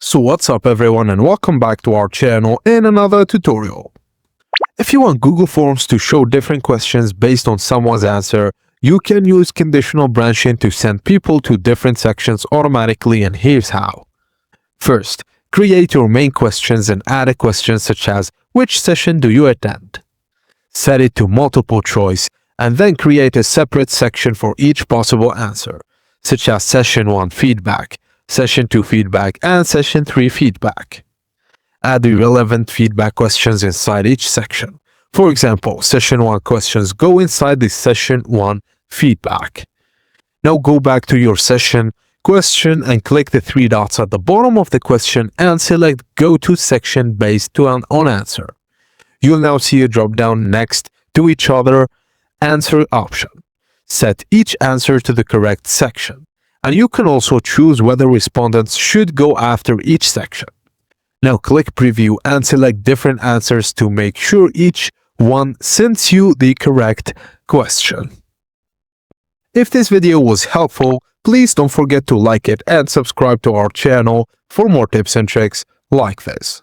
So what's up everyone, and welcome back to our channel in another tutorial. If you want Google Forms to show different questions based on someone's answer, you can use conditional branching to send people to different sections automatically, and here's how. First, create your main questions and add a question such as which session do you attend? Set it to multiple choice and then create a separate section for each possible answer, such as session 1 feedback, session 2 feedback, and session 3 feedback. Add the relevant feedback questions inside each section. For example, session 1 questions go inside the session 1 feedback. Now go back to your session question and click the 3 dots at the bottom of the question and select Go to section based on answer. You'll now see a drop down next to each other answer option. Set each answer to the correct section, and you can also choose whether respondents should go after each section. Now click preview and select different answers to make sure each one sends you the correct question. If this video was helpful, please don't forget to like it and subscribe to our channel for more tips and tricks like this.